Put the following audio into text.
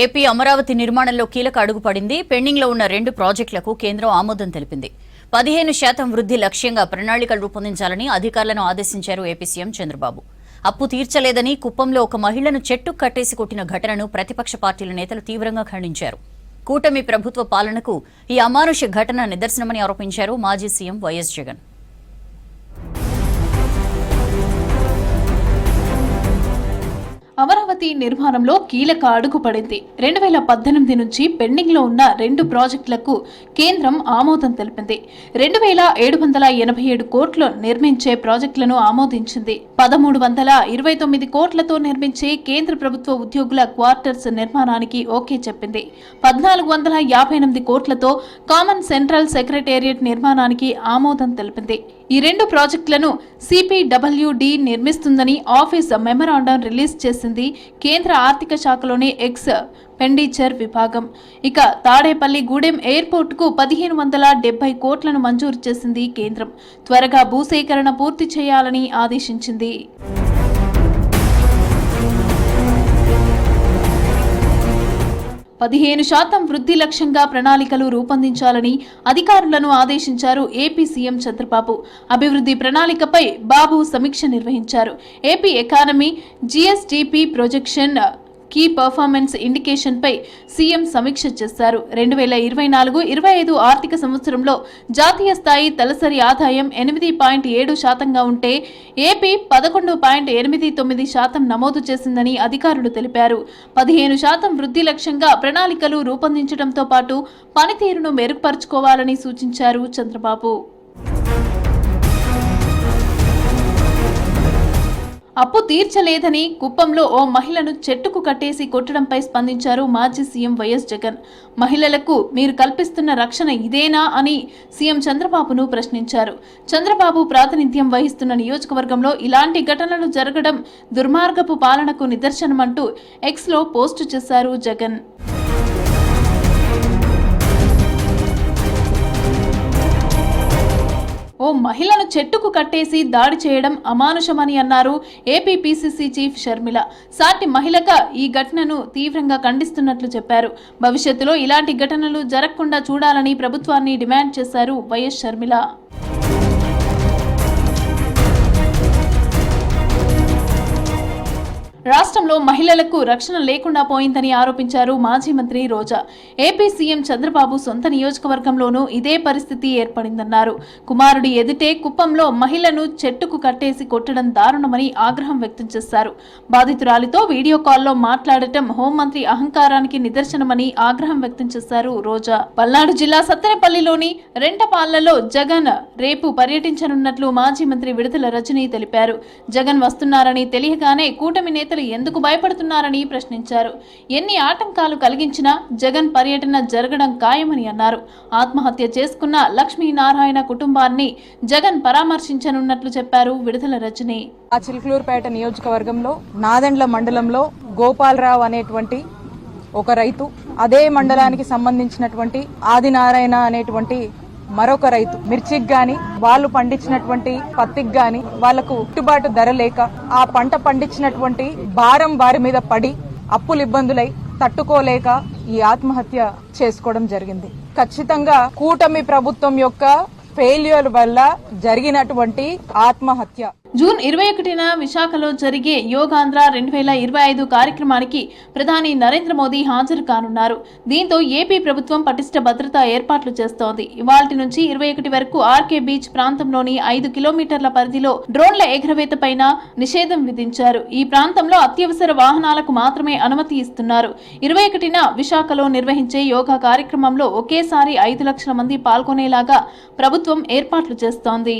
AP Amaravati నిర్మాణంలో కీలక అడుగు పడింది. పెండింగ్లో ఉన్న 2 ప్రాజెక్టులకు కేంద్రం ఆమోదం తెలిపింది. 15% వృద్ధి లక్ష్యంగా ప్రణాళికలు రూపొందించాలని అధికారులను ఆదేశించారు ఏపీ సీఎం చంద్రబాబు. అప్పు తీర్చలేదని కుప్పంలో ఒక మహిళను చెట్టుకు కట్టేసి కొట్టిన ఘటనను ప్రతిపక్ష పార్టీల నేతలు తీవ్రంగా ఖండించారు. కూటమి ప్రభుత్వ పాలనకు ఈ అమానుష ఘటన నిదర్శనమని ఆరోపించారు మాజీ సీఎం వైఎస్ జగన్. అమరావతి నిర్మాణంలో కీలక అడుగు పడింది. 2018 నుంచి పెండింగ్ లో ఉన్న 2 ప్రాజెక్టులకు కేంద్రం ఆమోదం తెలిపింది. 2787 కోట్లు నిర్మించే ప్రాజెక్టులను ఆమోదించింది. 1329 కోట్లతో నిర్మించే కేంద్ర ప్రభుత్వ ఉద్యోగుల క్వార్టర్స్ నిర్మాణానికి ఓకే చెప్పింది. 1458 కోట్లతో కామన్ సెంట్రల్ సెక్రటేరియట్ నిర్మాణానికి ఆమోదం తెలిపింది. ఈ 2 ప్రాజెక్టులను సిపిడబ్ల్యూడి నిర్మిస్తుందని ఆఫీస్ మెమరాండం రిలీజ్ చేసింది కేంద్ర ఆర్థిక శాఖలోని ఎక్స్పెండిచర్ విభాగం. ఇక తాడేపల్లి గూడెం ఎయిర్పోర్ట్ కు 1570 కోట్లను మంజూరు చేసింది కేంద్రం. త్వరగా భూసేకరణ పూర్తి చేయాలని ఆదేశించింది. 15% వృద్ధి లక్ష్యంగా ప్రణాళికలు రూపొందించాలని అధికారులను ఆదేశించారు ఏపీ సీఎం చంద్రబాబు. అభివృద్ధి ప్రణాళికపై బాబు సమీక్ష నిర్వహించారు. AP economy GSDP projection key performance indication పై సీఎం సమీక్ష చేశారు. 2024-25 ఆర్థిక సంవత్సరంలో జాతీయ స్థాయి తలసరి ఆదాయం 8.7% ఉంటే ఏపీ 11.89% నమోదు చేసిందని అధికారులు తెలిపారు. 15% వృద్ధి లక్ష్యంగా ప్రణాళికలు రూపొందించడంతో పాటు పనితీరును మెరుగుపరుచుకోవాలని సూచించారు చంద్రబాబు. అప్పు తీర్చలేదని కుప్పంలో ఓ మహిళను చెట్టుకు కట్టేసి కొట్టడంపై స్పందించారు మాజీ సీఎం వైఎస్ జగన్. మహిళలకు మీరు కల్పిస్తున్న రక్షణ ఇదేనా అని సీఎం చంద్రబాబును ప్రశ్నించారు. చంద్రబాబు ప్రాతినిధ్యం వహిస్తున్న నియోజకవర్గంలో ఇలాంటి ఘటనలు జరగడం దుర్మార్గపు పాలనకు నిదర్శనమంటూ ఎక్స్లో పోస్టు చేశారు జగన్. ఓ మహిళను చెట్టుకు కట్టేసి దాడి చేయడం అమానుషమని అన్నారు ఏపీ పీసీసీ చీఫ్ షర్మిల. సాటి మహిళగా ఈ ఘటనను తీవ్రంగా ఖండిస్తున్నట్లు చెప్పారు. భవిష్యత్తులో ఇలాంటి ఘటనలు జరగకుండా చూడాలని ప్రభుత్వాన్ని డిమాండ్ చేశారు వైఎస్ షర్మిల. రాష్ట్రంలో మహిళలకు రక్షణ లేకుండా పోయిందని ఆరోపించారు మాజీ మంత్రి రోజా. ఏపీ సీఎం చంద్రబాబు సొంత నియోజకవర్గంలోనూ ఇదే పరిస్థితి ఏర్పడిందన్నారు. కుమారుడి ఎదుటే కుప్పంలో మహిళను చెట్టుకు కట్టేసి కొట్టడం దారుణమని ఆగ్రహం వ్యక్తం చేశారు. బాధితురాలితో వీడియో కాల్లో మాట్లాడటం హోంమంత్రి అహంకారానికి నిదర్శనమని ఆగ్రహం వ్యక్తం చేశారు రోజా. పల్నాడు జిల్లా సత్తెనపల్లిలోని రెంటపాళ్లలో జగన్ రేపు పర్యటించనున్నట్లు మాజీ మంత్రి విడుదల రజనీ తెలిపారు. జగన్ వస్తున్నారని తెలియగానే కూటమి నేతలు ఎందుకు భయపడుతున్నారని ప్రశ్నించారు. ఎన్ని ఆటంకాలు కలిగించినా జగన్ పర్యటన జరగడం ఖాయమని అన్నారు. ఆత్మహత్య చేసుకున్న లక్ష్మీనారాయణ కుటుంబాన్ని జగన్ పరామర్శించనున్నట్లు చెప్పారు విడుదల రజనీ. చిలుకలూరుపేట నియోజకవర్గంలో నాదెండ్ల మండలంలో గోపాలరావు అనేటువంటి ఒక రైతు, అదే మండలానికి సంబంధించినటువంటి ఆదినారాయణ అనేటువంటి మరొక రైతు మిర్చికి గాని వాళ్ళు పండించినటువంటి పత్తికి గాని వాళ్లకు గిట్టుబాటు ధర లేక ఆ పంట పండించినటువంటి భారం వారి మీద పడి అప్పులు ఇబ్బందులై తట్టుకోలేక ఈ ఆత్మహత్య చేసుకోవడం జరిగింది. ఖచ్చితంగా కూటమి ప్రభుత్వం యొక్క ఫెయిల్యూర్ వల్ల జరిగినటువంటి ఆత్మహత్య. జూన్ 21న విశాఖలో జరిగే యోగాంధ్ర 2025 కార్యక్రమానికి ప్రధాని నరేంద్ర మోదీ హాజరు కానున్నారు. దీంతో ఏపీ ప్రభుత్వం పటిష్ట భద్రతా ఏర్పాట్లు చేస్తోంది. ఇవాల్టి నుంచి 21 వరకు ఆర్కే బీచ్ ప్రాంతంలోని 5 కిలోమీటర్ల పరిధిలో డ్రోన్ల ఎగురవేత పైన నిషేధం విధించారు. ఈ ప్రాంతంలో అత్యవసర వాహనాలకు మాత్రమే అనుమతి ఇస్తున్నారు. 21న విశాఖలో నిర్వహించే యోగా కార్యక్రమంలో ఒకేసారి 5 లక్షల మంది పాల్గొనేలాగా ప్రభుత్వం ఏర్పాట్లు చేస్తోంది.